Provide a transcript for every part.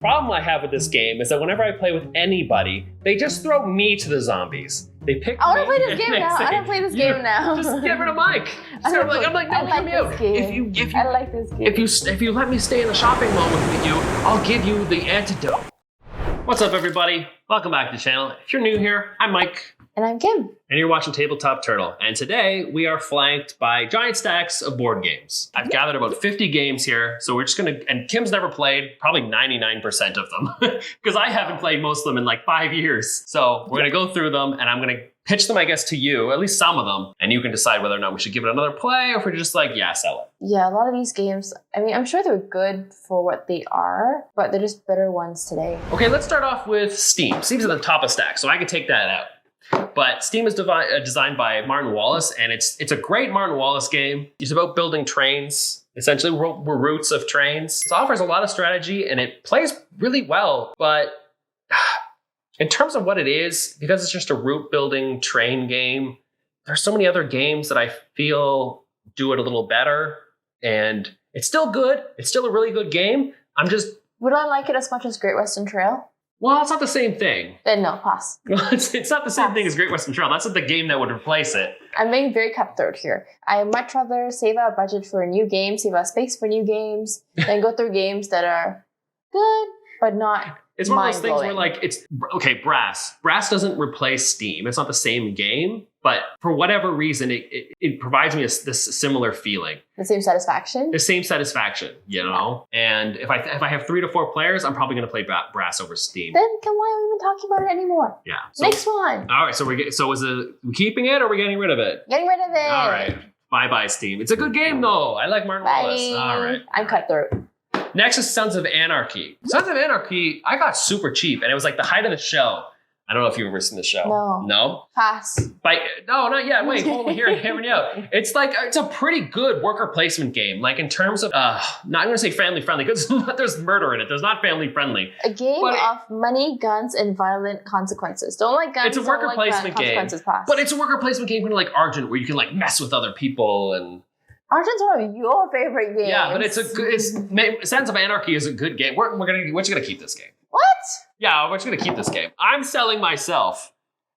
Problem I have with this game is that whenever I play with anybody, they just throw me to the zombies. They pick I want to me play this and game they now. say, I want to play this game now. Just get rid of Mike. So I'm like, no, hear me out. I like this game. If you let me stay in the shopping mall with you, I'll give you the antidote. What's up, everybody? Welcome back to the channel. If you're new here, I'm Mike. And I'm Kim. And you're watching Tabletop Turtle. And today we are flanked by giant stacks of board games. I've gathered about 50 games here. So we're just gonna, and Kim's never played probably 99% of them because I haven't played most of them in like 5 years. So we're gonna go through them and I'm gonna pitch them, I guess, to you, at least some of them. And you can decide whether or not we should give it another play or if we're just like, yeah, sell it. Yeah, a lot of these games, I mean, I'm sure they're good for what they are, but they're just better ones today. Okay, let's start off with Steam. Steam's at the top of stack, so I can take that out. But Steam is designed by Martin Wallace, and it's a great Martin Wallace game. It's about building trains. Essentially, we're routes of trains. It offers a lot of strategy, and it plays really well. But in terms of what it is, because it's just a route building train game, there's so many other games that I feel do it a little better. And it's still good. It's still a really good game. Would I like it as much as Great Western Trail? Well, it's not the same thing. Then no, pass. It's not the same thing as Great Western Trail. That's not the game that would replace it. I'm being very cutthroat here. I much rather save a budget for a new game, save a space for new games, than go through games that are good, but not It's one of those things where, like, it's okay. Brass doesn't replace Steam. It's not the same game, but for whatever reason, it provides me this similar feeling. The same satisfaction. The same satisfaction, you know. And if I have 3 to 4 players, I'm probably going to play Brass over Steam. Then why are we even talking about it anymore? Yeah. So, next one. All right. So is it we keeping it or are we getting rid of it? Getting rid of it. All right. Bye Steam. It's a good game though. I like Martin Wallace. All right. I'm cutthroat. Next is Sons of Anarchy. Sons of Anarchy, I got super cheap, and it was like the height of the show. I don't know if you've ever seen the show. No. No? Pass. No, not yet. Wait, hold on. Hearing you out. It's a pretty good worker placement game. Like in terms of, not I'm going to say family friendly because there's murder in it. There's not family friendly. A game of money, guns, and violent consequences. Don't like guns. It's a worker placement game. Pass. But it's a worker placement game kind of like Argent, where you can like mess with other people and. Argent's one of your favorite games. Yeah, but Sons of Anarchy is a good game. We're just gonna keep this game. What? Yeah, we're just gonna keep this game. I'm selling myself,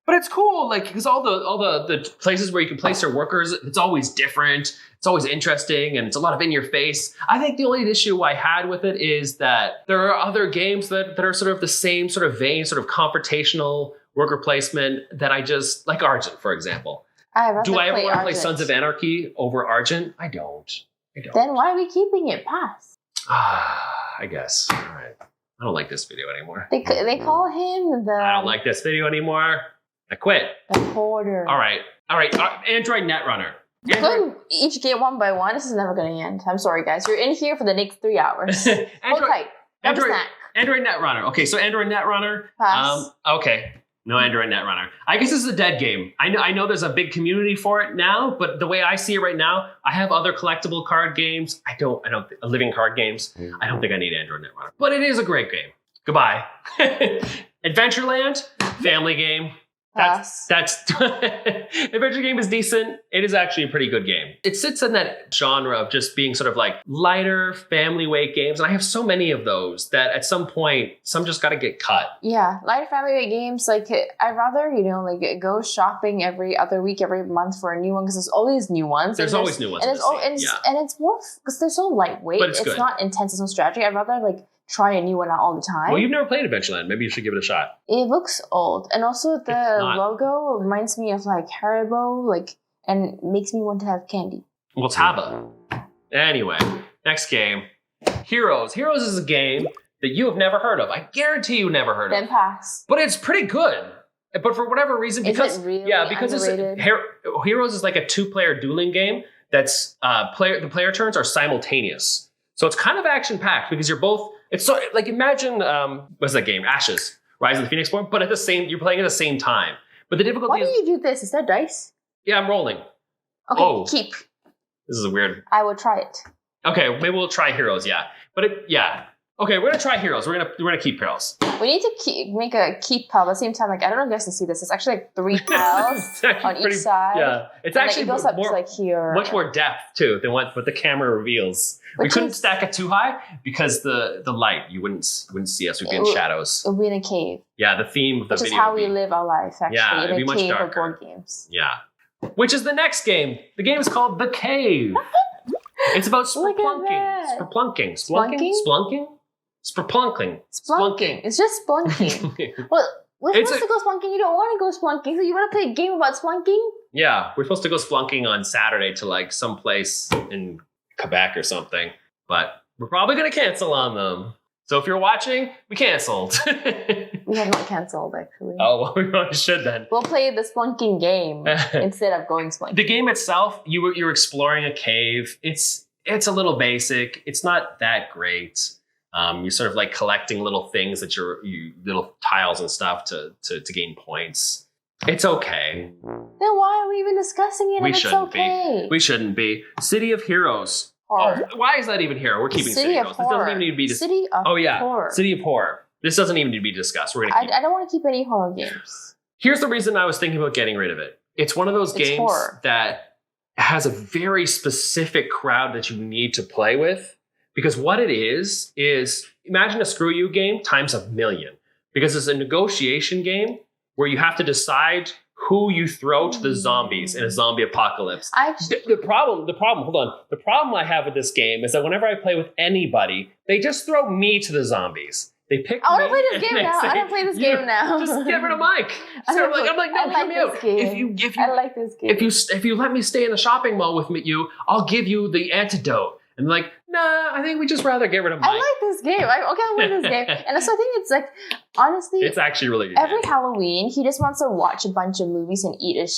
but it's cool. Like because all the places where you can place your workers, it's always different. It's always interesting, and it's a lot of in your face. I think the only issue I had with it is that there are other games that are sort of the same sort of vein, sort of confrontational worker placement that I just like Argent, for example. Do I ever want to play Sons of Anarchy over Argent? I don't. Then why are we keeping it? Pass. I guess. All right. I don't like this video anymore. They call him the... I don't like this video anymore. I quit. The hoarder. All right. Android Netrunner. Going each game one by one. This is never going to end. I'm sorry, guys. You're in here for the next 3 hours. Hold tight. Android Netrunner. Okay, so Android Netrunner. Pass. Okay. No Android Netrunner. I guess this is a dead game. I know there's a big community for it now, but the way I see it right now, I have other collectible card games. I don't living card games. I don't think I need Android Netrunner. But it is a great game. Goodbye. Adventureland, family game. That's Adventure game is decent. It is actually a pretty good game. It sits in that genre of just being sort of like lighter family weight games. And I have so many of those that at some point, some just got to get cut. Yeah, lighter family weight games. Like I'd rather, like go shopping every other week, every month for a new one because there's always new ones. There's always new ones. And it's more because they're so lightweight. But it's not intense. It's no strategy. I'd rather like try a new one out all the time. Well, you've never played Adventureland. Maybe you should give it a shot. It looks old. And also the logo reminds me of like Haribo, and makes me want to have candy. Well, it's Haba. Anyway, next game. Heroes. Heroes is a game that you have never heard of. I guarantee you never heard of. Then pass. But it's pretty good. But for whatever reason, because Heroes is like a 2-player dueling game that's the player turns are simultaneous. So it's kind of action-packed because you're both. It's so like imagine what's that game? Ashes, Rise of the Phoenix Born, but you're playing at the same time. But the difficulty Why do you do this? Is that dice? Yeah, I'm rolling. Okay, keep. This is weird. I will try it. Okay, maybe we'll try Heroes, yeah. But Okay, we're gonna try heroes. We're gonna keep heroes. We need to make a keep pile at the same time. Like I don't know if you guys can see this. It's actually like 3 piles on each side. Yeah, it's And, actually it goes up more, to like here. much more depth too than what the camera reveals. We couldn't stack it too high because the light, you wouldn't see us. We'd be in shadows. It would be in a cave. Yeah, the theme of the video. Which is how we live our life, actually. Yeah, it'd be in a much cave darker. of board games. Yeah. Which is the next game. The game is called The Cave. It's about spelunking. Splunking? Splunking. It's just splunking. Well, we're supposed to go splunking. You don't want to go splunking, so you want to play a game about splunking? Yeah, we're supposed to go splunking on Saturday to like some place in Quebec or something, but we're probably going to cancel on them. So if you're watching, we canceled. We have not canceled, actually. Oh, well, we probably should then. We'll play the splunking game instead of going splunking. The game itself, you're exploring a cave. It's a little basic. It's not that great. You're sort of like collecting little things that little tiles and stuff to gain points. It's okay. Then why are we even discussing it if it's okay? We shouldn't be. City of Heroes. Horror. Oh, why is that even here? We're keeping City of Heroes. This doesn't even need to be discussed. City of Horror. City of Horror. This doesn't even need to be discussed. We're gonna keep I don't want to keep any horror games. Here's the reason I was thinking about getting rid of it. It's one of those games horror. that has a very specific crowd that you need to play with. Because what it is imagine a screw you game times 1,000,000. Because it's a negotiation game where you have to decide who you throw to the zombies in a zombie apocalypse. The problem I have with this game is that whenever I play with anybody, they just throw me to the zombies. They pick I want to me play this game now. I want to play this game now. Just get rid of Mike. I'm like, no, hear me out. I like this game. If you let me stay in the shopping mall with you, I'll give you the antidote. And like, nah, I think we just rather get rid of Mike. I like this game. I'll win this game. And so I think it's like, honestly, it's actually really good. Every Halloween, he just wants to watch a bunch of movies and eat a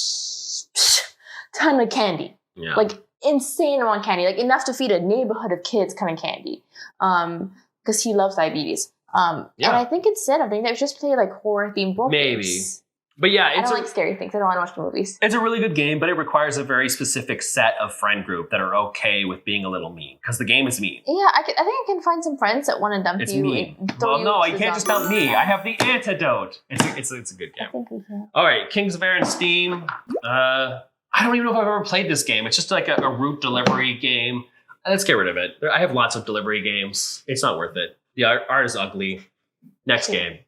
ton of candy. Yeah. Like insane amount of candy, like enough to feed a neighborhood of kids kind of candy. Because he loves diabetes. And I think instead of doing that, we just play like horror themed board games. But yeah, I don't like scary things. I don't want to watch movies. It's a really good game, but it requires a very specific set of friend group that are okay with being a little mean, because the game is mean. Yeah, I think I can find some friends that want to dump it's you. Mean. Well, no, you can't just dump me. I have the antidote. It's a good game. I think we can. All right, Kings of Air and Steam. I don't even know if I've ever played this game. It's just like a route delivery game. Let's get rid of it. I have lots of delivery games. It's not worth it. The art is ugly. Next game.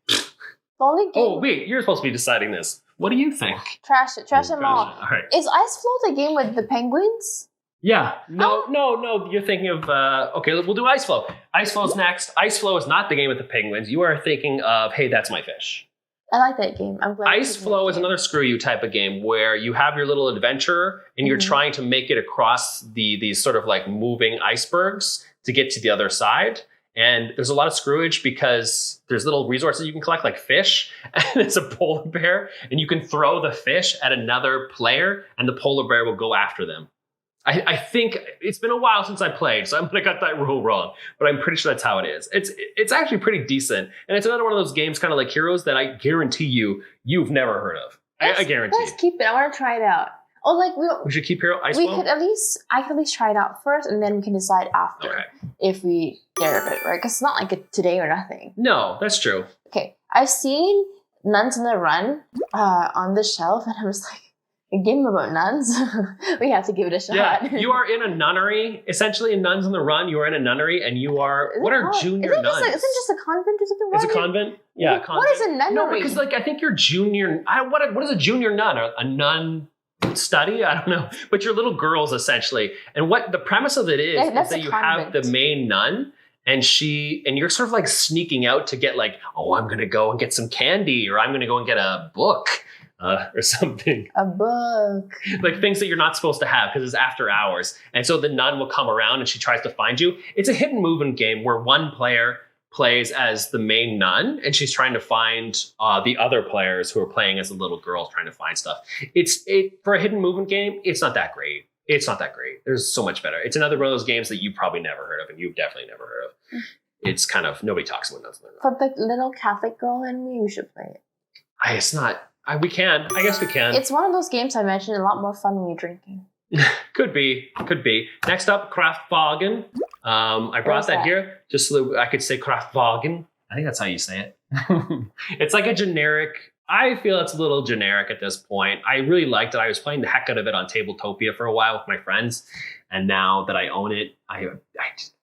The only game. Oh, wait, you're supposed to be deciding this. What do you think? Trash them all. All right. Is Ice Flow the game with the penguins? Yeah. No. You're thinking of, okay, we'll do Ice Flow. Ice Flow's next. Ice Flow is not the game with the penguins. You are thinking of, Hey, That's My Fish. I like that game. I'm glad. Ice Flow is another screw you type of game where you have your little adventurer and you're trying to make it across these sort of like moving icebergs to get to the other side. And there's a lot of screwage because there's little resources you can collect, like fish, and it's a polar bear, and you can throw the fish at another player, and the polar bear will go after them. I think it's been a while since I played, so I might have got that rule wrong, but I'm pretty sure that's how it is. It's actually pretty decent, and it's another one of those games, kind of like Heroes, that I guarantee you've never heard of. I guarantee. Let's keep it. I want to try it out. Oh, like we should keep Ice Flow? I could at least try it out first, and then we can decide after if we get rid of it, right? Because it's not like a today or nothing. No, that's true. Okay, I've seen Nuns on the Run on the shelf, and I was like, a game about nuns? We have to give it a shot. Yeah, you are in a nunnery. Essentially, in Nuns on the Run, you are in a nunnery, and you are... What are junior nuns? Isn't it just a convent or something? It's a convent? Yeah, a convent. What is a nunnery? No, because like I think you're junior... What is a junior nun? A nun... study? I don't know. But you're little girls, essentially. And what the premise of it is that you have the main nun, and you're sort of like sneaking out to get like, oh, I'm going to go and get some candy, or I'm going to go and get a book or something. A book. Like things that you're not supposed to have because it's after hours. And so the nun will come around and she tries to find you. It's a hidden movement game where one player plays as the main nun, and she's trying to find the other players who are playing as the little girls trying to find stuff. For a hidden movement game, it's not that great. It's not that great. There's so much better. It's another one of those games that you've probably never heard of, and you've definitely never heard of. It's kind of, nobody talks about Nuns on the Run. For the little Catholic girl in me, we should play it. It's not. We can. I guess we can. It's one of those games I mentioned, a lot more fun when you're drinking. Could be. Next up, Kraftwagen. I brought that here just so that I could say Kraftwagen. I think that's how you say it. It's like a generic. I feel it's a little generic at this point. I really liked it. I was playing the heck out of it on Tabletopia for a while with my friends. And now that I own it,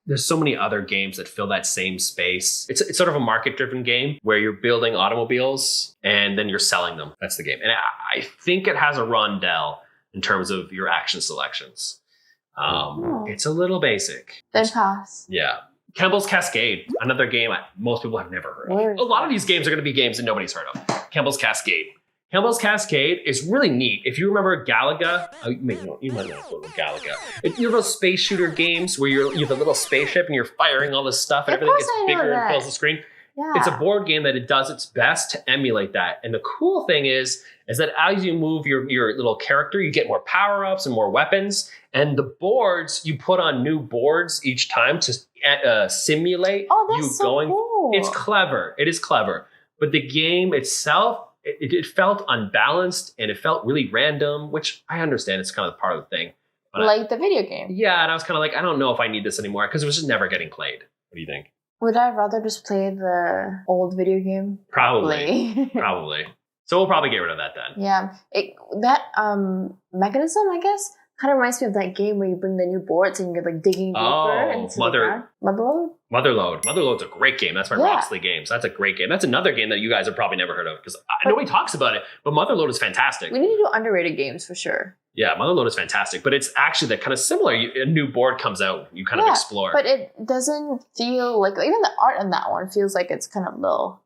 there's so many other games that fill that same space. It's sort of a market-driven game where you're building automobiles and then you're selling them. That's the game. And I think it has a rondel in terms of your action selections. It's a little basic. Then pass. Yeah. Campbell's Cascade, another game most people have never heard of. A lot of these games are going to be games that nobody's heard of. Campbell's Cascade. Campbell's Cascade is really neat. If you remember Galaga, you might not know Galaga. You're those space shooter games where you have a little spaceship and you're firing all this stuff and everything gets bigger and fills the screen. Yeah. It's a board game that it does its best to emulate that. And the cool thing is that as you move your little character, you get more power-ups and more weapons. And the boards, you put on new boards each time to simulate going. Cool. It's clever. It is clever. But the game itself, it felt unbalanced and it felt really random, which I understand it's kind of part of the thing. But like the video game. Yeah, and I was kind of like, I don't know if I need this anymore because it was just never getting played. What do you think? Would I rather just play the old video game? Probably. Probably. So we'll probably get rid of that then. Yeah. That mechanism, I guess, kind of reminds me of that game where you bring the new boards and you're like digging deeper into the ground. Motherload? Motherload's a great game. That's by Roxley Games. That's a great game. That's another game that you guys have probably never heard of because nobody talks about it, but Motherload is fantastic. We need to do underrated games for sure. Yeah, Motherload is fantastic, but it's actually that kind of similar. A new board comes out, you kind of explore. But it doesn't feel like, even the art on that one feels like it's kind of little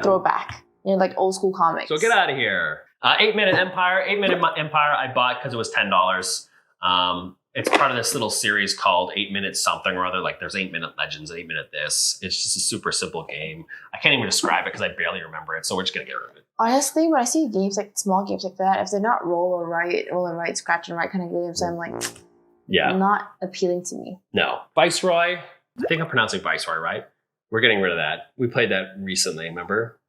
throwback. Like old school comics. So get out of here. 8-Minute Empire. 8-Minute Empire I bought because it was $10. It's part of this little series called 8-Minute something or other. Like there's 8-Minute Legends, 8-Minute this. It's just a super simple game. I can't even describe it because I barely remember it. So we're just going to get rid of it. Honestly, when I see games like small games like that, if they're not roll and write, scratch and write kind of games, I'm like, not appealing to me. No. Viceroy. I think I'm pronouncing Viceroy right. We're getting rid of that. We played that recently, remember?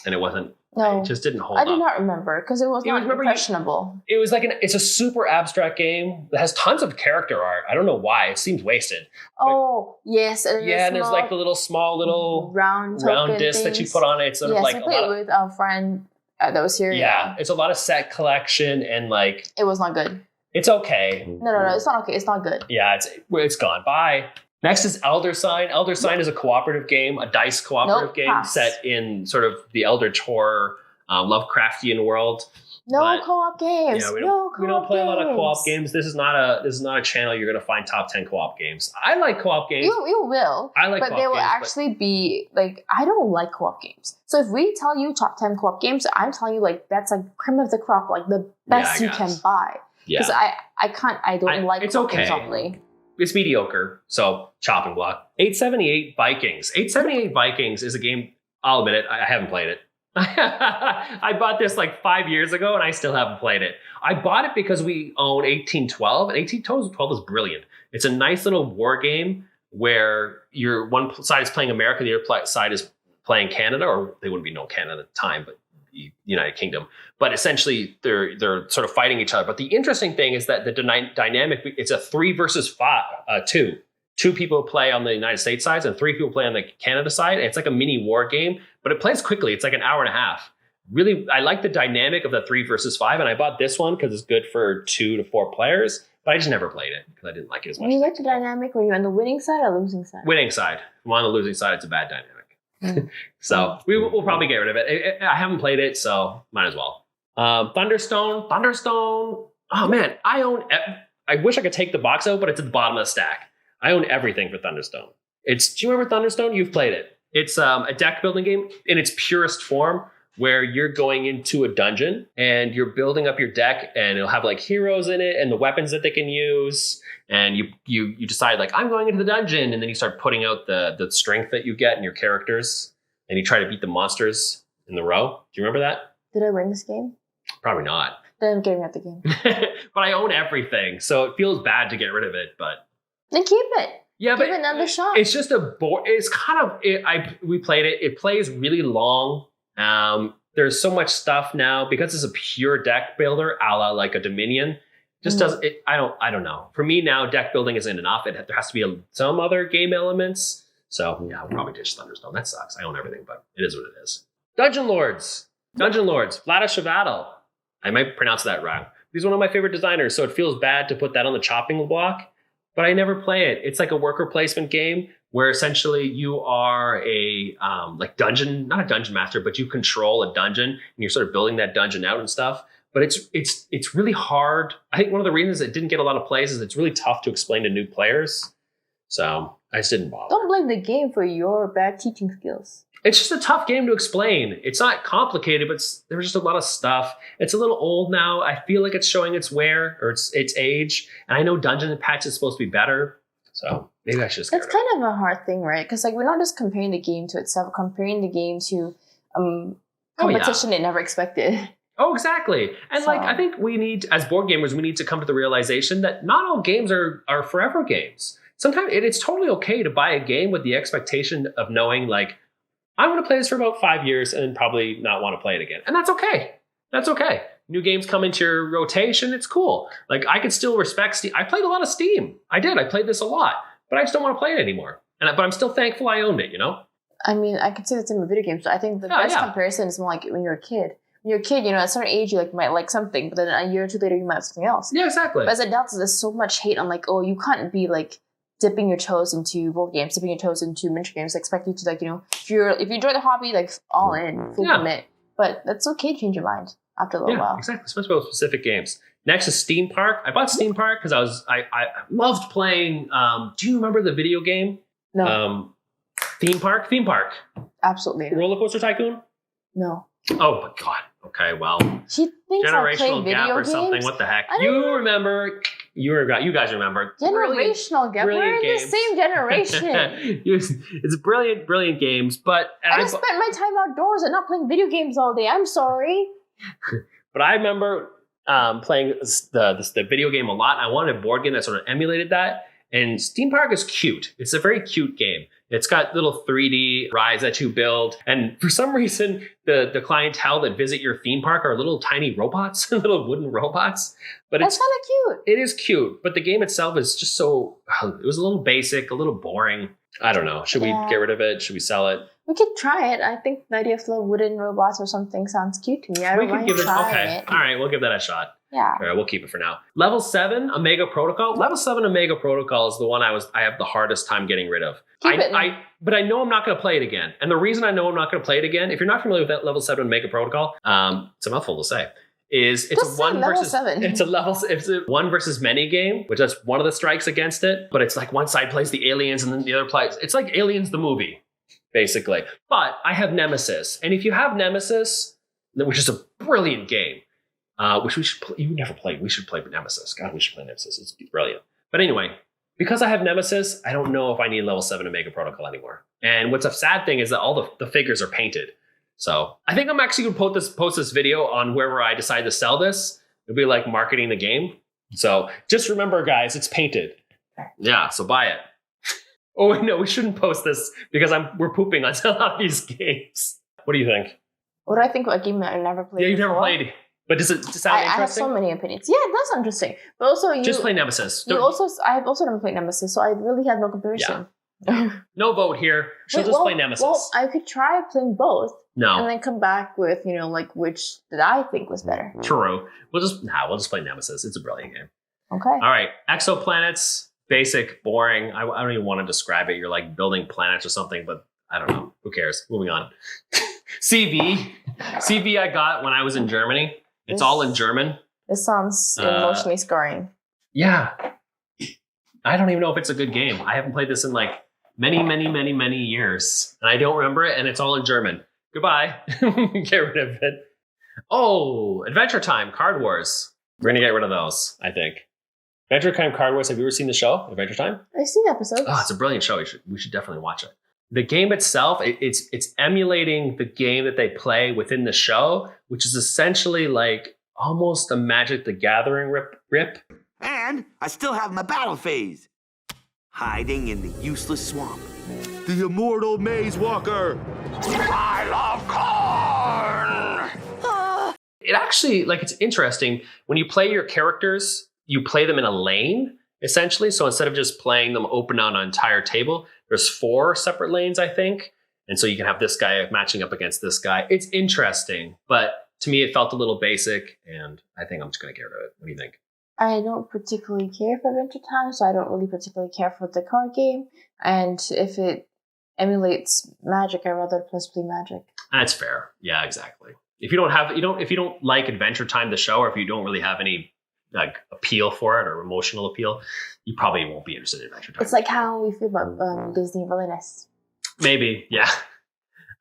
And it wasn't. No, it just didn't hold up. I do not remember because it was not impressionable. It was like it's a super abstract game that has tons of character art. I don't know why. It seems wasted. Oh, yes. And there's like the little round disc that you put on it. It's sort of like we played with our friend that was here. Yeah, it's a lot of set collection and like... It was not good. It's okay. No, it's not okay. It's not good. Yeah, it's gone. Bye. Next is Elder Sign. Elder Sign is a cooperative game, a dice cooperative game set in sort of the Eldritch Horror, Lovecraftian world. Co-op games. Yeah, we don't play a lot of co-op games. This is not a channel you're going to find top 10 co-op games. I like co-op games. You will. I like co-op games. But they will actually be like, I don't like co-op games. So if we tell you top 10 co-op games, I'm telling you like that's like cream of the crop, like the best you can buy. Because I don't like it's okay. Games. It's mediocre, so chopping block. 878 Vikings. 878 Vikings is a game, I'll admit it, I haven't played it. I bought this like 5 years ago and I still haven't played it. I bought it because we own 1812, and 1812 is brilliant. It's a nice little war game where one side is playing America, the other side is playing Canada, or they wouldn't be known Canada at the time, but United Kingdom. But essentially, they're sort of fighting each other. But the interesting thing is that the dynamic, it's a 3 versus 5, 2. 2 people play on the United States side and 3 people play on the Canada side. It's like a mini war game, but it plays quickly. It's like an hour and a half. Really, I like the dynamic of the 3 versus 5, and I bought this one because it's good for 2 to 4 players. But I just never played it because I didn't like it as much. You like the dynamic when you're on the winning side or losing side? Winning side. If I'm on the losing side, it's a bad dynamic. So we'll probably get rid of it. I haven't played it, so might as well. Thunderstone. Oh man, I wish I could take the box out, but it's at the bottom of the stack. I own everything for Thunderstone. Do you remember Thunderstone? You've played it. It's a deck building game in its purest form, where you're going into a dungeon and you're building up your deck, and it'll have like heroes in it and the weapons that they can use. And you decide like, I'm going into the dungeon, and then you start putting out the strength that you get in your characters, and you try to beat the monsters in the row. Do you remember that? Did I win this game? Probably not. Then I'm giving up the game. But I own everything, so it feels bad to get rid of it. But then keep it. Yeah, give it another shot. It's just a board. It's kind of we played it. It plays really long. There's so much stuff now because it's a pure deck builder, a la like a Dominion. Just doesn't. I don't know. For me now, deck building isn't enough. There has to be some other game elements. So yeah, I'll probably ditch Thunderstone. That sucks. I own everything, but it is what it is. Dungeon Lords, Vlada Chevadel. I might pronounce that wrong. He's one of my favorite designers, so it feels bad to put that on the chopping block. But I never play it. It's like a worker placement game where essentially you are a not a dungeon master, but you control a dungeon and you're sort of building that dungeon out and stuff. But it's really hard. I think one of the reasons it didn't get a lot of plays is it's really tough to explain to new players. So I just didn't bother. Don't blame the game for your bad teaching skills. It's just a tough game to explain. It's not complicated, but there's just a lot of stuff. It's a little old now. I feel like it's showing its wear or its age. And I know Dungeon Patch is supposed to be better. So maybe I should just That's kind of a hard thing, right? Because like we're not just comparing the game to itself, comparing the game to competition it never expected. Oh, exactly. And like I think we need, as board gamers, we need to come to the realization that not all games are forever games. Sometimes it's totally okay to buy a game with the expectation of knowing like, I want to play this for about 5 years and then probably not want to play it again. And that's okay. That's okay. New games come into your rotation. It's cool. Like I could still respect Steam. I played a lot of Steam. I did. I played this a lot, but I just don't want to play it anymore. But I'm still thankful I owned it, you know? I mean, I could say the same with video games. So I think the best comparison is more like when you're a kid. When you're a kid, at a certain age, you might like something, but then a year or two later, you might have something else. Yeah, exactly. But as adults, there's so much hate on like, oh, you can't be like dipping your toes into board games, dipping your toes into miniature games. Expect you to like, if you enjoy the hobby, like all in, full commit. But that's okay to change your mind after a little while. Exactly. Especially with specific games. Next is Steam Park. I bought Steam Park because I loved playing. Do you remember the video game? No. Theme Park. Absolutely. Roller Coaster Tycoon. No. Oh my god. Okay, well. She thinks generational gap or games? something. What the heck? You remember? You guys remember? Generational gap. We're in the same generation. It's brilliant games. But I spent my time outdoors and not playing video games all day. I'm sorry. But I remember playing the video game a lot. I wanted a board game that sort of emulated that. And Steam Park is cute. It's a very cute game. It's got little 3D rides that you build. And for some reason, the clientele that visit your theme park are little tiny robots, little wooden robots. But that's kind of cute. It is cute. But the game itself is just so, it was a little basic, a little boring. I don't know. Should we get rid of it? Should we sell it? We could try it. I think the idea of little wooden robots or something sounds cute to me. I don't mind trying it. All right, we'll give that a shot. Yeah. All right, we'll keep it for now. Level 7, Omega Protocol. Level 7 Omega Protocol is the one I have the hardest time getting rid of. But I know I'm not going to play it again. And the reason I know I'm not going to play it again, if you're not familiar with that Level 7 Omega Protocol, it's a mouthful to say. It's a one versus many game, which that's one of the strikes against it. But it's like one side plays the aliens and then the other plays. It's like Aliens the movie, basically. But I have Nemesis, and if you have Nemesis, which is a brilliant game, which we should play. You never played. We should play Nemesis. God, we should play Nemesis. It's brilliant. But anyway, because I have Nemesis, I don't know if I need level 7 Omega Protocol anymore. And what's a sad thing is that all the figures are painted. So I think I'm actually going to post this video on wherever I decide to sell this. It'll be like marketing the game. So just remember, guys, it's painted. Yeah, so buy it. Oh, wait, no, we shouldn't post this because we're pooping on a lot of these games. What do you think? What do I think about a game that I never played? Yeah, you've never played. But does it sound interesting? I have so many opinions. Yeah, that's interesting. But also, just play Nemesis. I have also never played Nemesis, so I really have no comparison. Yeah. No vote here. She'll just play Nemesis. Well, I could try playing both. No. And then come back with, like which that I think was better. True. We'll just play Nemesis. It's a brilliant game. Okay. All right. Exoplanets, basic, boring. I don't even want to describe it. You're like building planets or something, but I don't know. Who cares? Moving on. CV I got when I was in Germany. It's all in German. This sounds emotionally scarring. Yeah. I don't even know if it's a good game. I haven't played this in like many years. And I don't remember it, and it's all in German. Goodbye. Get rid of it. Oh, Adventure Time, Card Wars. We're going to get rid of those, I think. Adventure Time, Card Wars. Have you ever seen the show, Adventure Time? I've seen episodes. Oh, it's a brilliant show. We should definitely watch it. The game itself, it's emulating the game that they play within the show, which is essentially like almost a Magic the Gathering rip. And I still have my battle phase. Hiding in the useless swamp. The immortal maze walker. I love corn! It actually, like, it's interesting. When you play your characters, you play them in a lane, essentially. So instead of just playing them open on an entire table, there's 4 separate lanes, I think. And so you can have this guy matching up against this guy. It's interesting, but to me, it felt a little basic, and I think I'm just going to get rid of it. What do you think? I don't particularly care for Adventure Time, so I don't really particularly care for the card game. And if it emulates Magic, I'd rather just play Magic. That's fair. Yeah, exactly. If you don't like Adventure Time, the show, or if you don't really have any like appeal for it or emotional appeal, you probably won't be interested in Adventure Time. It's like how we feel about Disney Villainous. Maybe, yeah.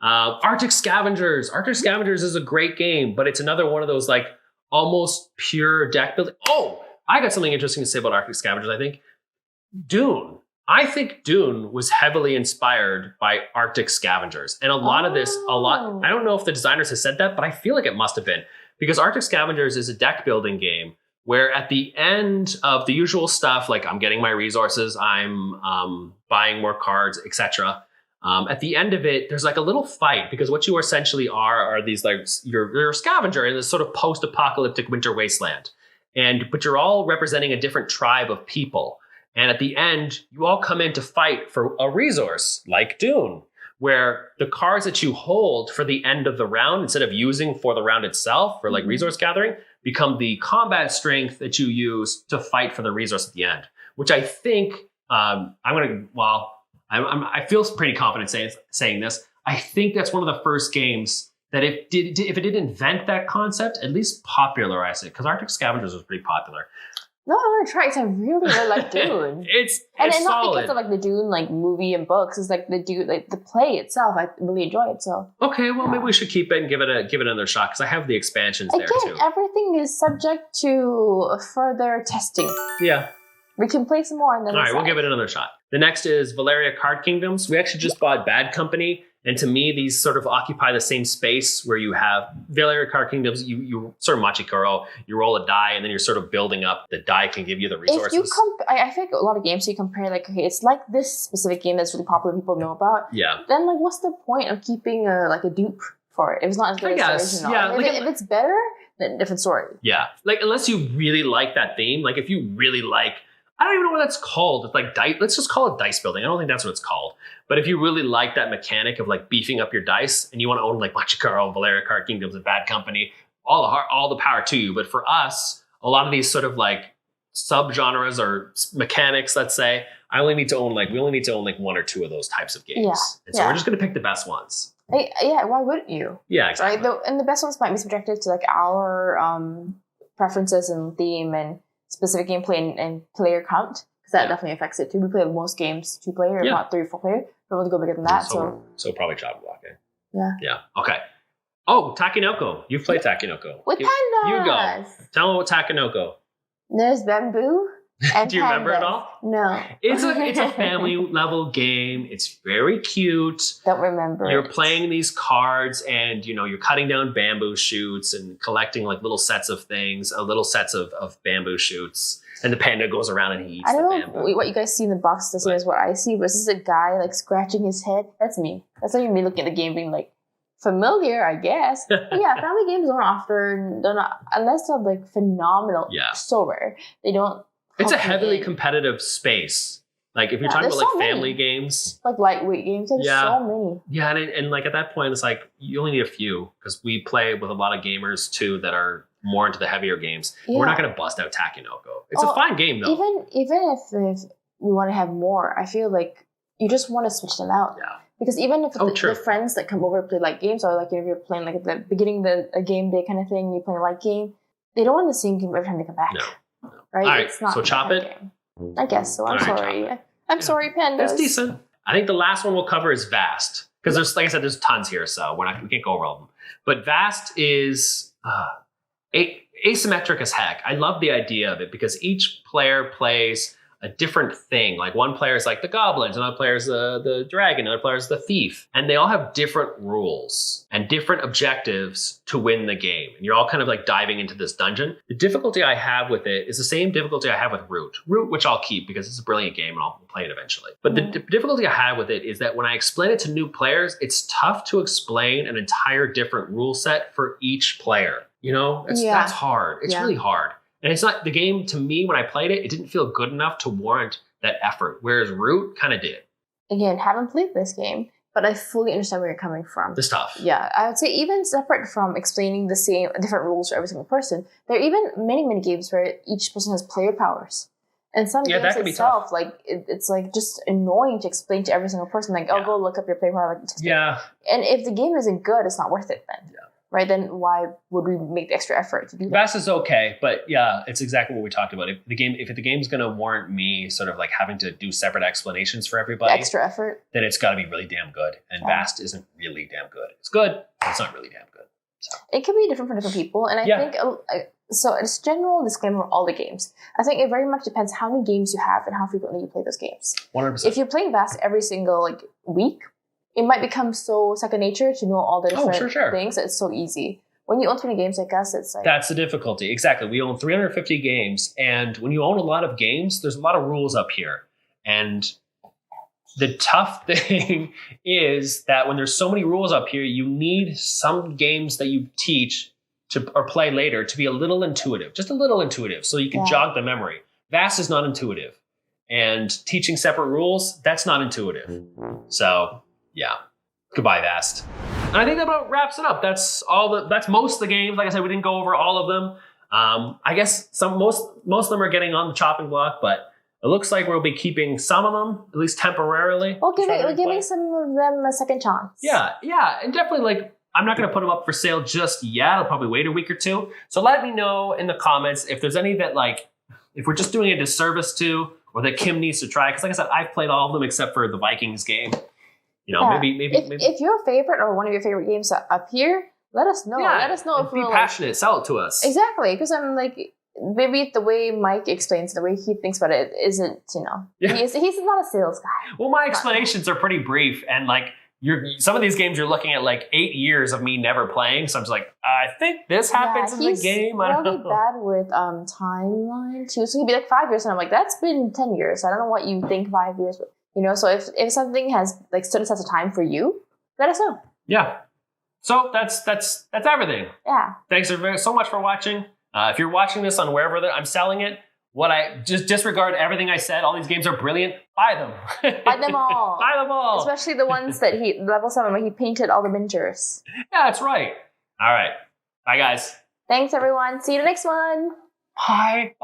Arctic Scavengers. Arctic Scavengers is a great game, but it's another one of those like almost pure deck building. Oh, I got something interesting to say about Arctic Scavengers, I think. Dune. I think Dune was heavily inspired by Arctic Scavengers. And a lot, I don't know if the designers have said that, but I feel like it must have been. Because Arctic Scavengers is a deck building game where at the end of the usual stuff, like I'm getting my resources, I'm buying more cards, etc. At the end of it, there's like a little fight because what you essentially are these like you're a scavenger in this sort of post-apocalyptic winter wasteland, but you're all representing a different tribe of people. And at the end, you all come in to fight for a resource like Dune, where the cards that you hold for the end of the round, instead of using for the round itself for like resource gathering, become the combat strength that you use to fight for the resource at the end. Which I think I feel pretty confident saying this. I think that's one of the first games that if it didn't invent that concept, at least popularize it, because Arctic Scavengers was pretty popular. No, I want to try it because I really like Dune. It's not solid. Because of like the Dune like movie and books. It's like the Dune, like the play itself. I really enjoy it. So okay, well maybe we should keep it and give it another shot because I have the expansions there too. Everything is subject to further testing. Yeah, we can play some more and then. All right, we'll give it another shot. The next is Valeria Card Kingdoms. We actually just bought Bad Company. And to me, these sort of occupy the same space where you have Valeria Card Kingdoms. You sort of Machikoro, you roll a die, and then you're sort of building up. The die can give you the resources. If you I think a lot of games you compare, like, okay, it's like this specific game that's really popular, people know about. Yeah. Then, like, what's the point of keeping a dupe for it if it's not as good as the original? Yeah. If it's better, then different story. Yeah. Like, unless you really like that theme, like if you really like, I don't even know what that's called. It's like dice. Let's just call it dice building. I don't think that's what it's called. But if you really like that mechanic of like beefing up your dice and you want to own like Machikoro, Valeria Card Kingdoms, and Bad Company, all the power to you. But for us, a lot of these sort of like subgenres or mechanics, let's say, we only need to own like 1 or 2 of those types of games. Yeah. And so we're just going to pick the best ones. Yeah, why wouldn't you? Yeah, exactly. Right? And the best ones might be subjective to like our preferences and theme and specific gameplay and player count. That definitely affects it too. We play most games 2 player, if not 3 or 4 player. Don't really go bigger than that. So probably chop block. Yeah. Yeah. Okay. Oh, Takinoko. You've played Takinoko. With pandas. You go. Tell me about Takinoko. There's bamboo and Do you remember it all? No. It's a family level game. It's very cute. Don't remember. You're playing these cards and you're cutting down bamboo shoots and collecting like little sets of things, little sets of bamboo shoots. And the panda goes around and he eats the bamboo. I don't know what you guys see in the box the same as what I see, but this is a guy like scratching his head. That's me. That's not even me looking at the game being like familiar, I guess. But yeah, family games unless they're like phenomenal. Yeah. So rare. They don't. It's a heavily competitive space. Like if you're talking about like family games, like lightweight games, there's so many. Yeah, and like at that point, it's like you only need a few because we play with a lot of gamers too that are more into the heavier games. Yeah. We're not going to bust out Takinoko. It's a fine game though. Even if we want to have more, I feel like you just want to switch them out. Yeah. Because even if the friends that come over to play light games, or like if you're playing like at the beginning of a game day kind of thing, you play a light game, they don't want the same game every time they come back. No. Right? All right. It's not so chop it. Game. I guess so. I'm sorry. I'm sorry, pandas. It's decent. I think the last one we'll cover is Vast. Because there's, like I said, there's tons here, so we can't go over all of them. But Vast is asymmetric as heck. I love the idea of it because each player plays a different thing. Like one player is like the goblins, another player is the dragon, another player is the thief. And they all have different rules and different objectives to win the game. And you're all kind of like diving into this dungeon. The difficulty I have with it is the same difficulty I have with Root, which I'll keep because it's a brilliant game and I'll play it eventually. But the difficulty I have with it is that when I explain it to new players, it's tough to explain an entire different rule set for each player. That's hard. It's really hard. And it's not the game to me when I played it. It didn't feel good enough to warrant that effort, whereas Root kind of did. Again, haven't played this game, but I fully understand where you're coming from. The stuff. Yeah, I would say even separate from explaining the same different rules for every single person, there are even many games where each person has player powers. And some games itself, like it's like just annoying to explain to every single person. Like, oh, go look up your player power. Like, yeah. And if the game isn't good, it's not worth it then. Yeah. Right? Then why would we make the extra effort to do that? Vast is okay, but yeah, it's exactly what we talked about. If the game's going to warrant me sort of like having to do separate explanations for everybody, the extra effort, then it's got to be really damn good. And Vast isn't really damn good. It's good, but it's not really damn good. So. It can be different for different people, and I think so. It's general disclaimer for all the games. I think it very much depends how many games you have and how frequently you play those games. 100%. If you're playing Vast every single like week, it might become so second nature to know all the different things. It's so easy. When you own 20 games like us, it's like... That's the difficulty. Exactly. We own 350 games, and when you own a lot of games, there's a lot of rules up here. And the tough thing is that when there's so many rules up here, you need some games that you teach or play later to be a little intuitive, just a little intuitive, so you can jog the memory. Vast is not intuitive. And teaching separate rules, that's not intuitive. So... yeah. Goodbye, Vast. And I think that about wraps it up. That's most of the games. Like I said, we didn't go over all of them. I guess most of them are getting on the chopping block, but it looks like we'll be keeping some of them, at least temporarily. We're giving some of them a second chance. Yeah. And definitely, like, I'm not going to put them up for sale just yet. I'll probably wait a week or two. So let me know in the comments if there's any that, like, if we're just doing a disservice to, or that Kim needs to try. Because like I said, I've played all of them except for the Vikings game. You know, maybe. If your favorite or one of your favorite games are up here, let us know. Yeah, let us know if be passionate. Sell it to us. Exactly, because I'm like, maybe the way Mike explains, the way he thinks about it, isn't, you know, he's not a sales guy. Well, my explanations are pretty brief, and like some of these games you're looking at like 8 years of me never playing. So I'm just like, I think this happens in the game. I don't know. He's bad with timeline too. So he'd be like 5 years, and I'm like, that's been 10 years. I don't know what you think 5 years. You know, so if something has like stood the test of time for you, let us know. Yeah. So that's everything. Yeah. Thanks so much for watching. If you're watching this on wherever I'm selling it, just disregard everything I said. All these games are brilliant. Buy them. Buy them all. Buy them all. Especially the ones that level 7 where he painted all the miniatures. Yeah, that's right. All right. Bye, guys. Thanks, everyone. See you in the next one. Bye.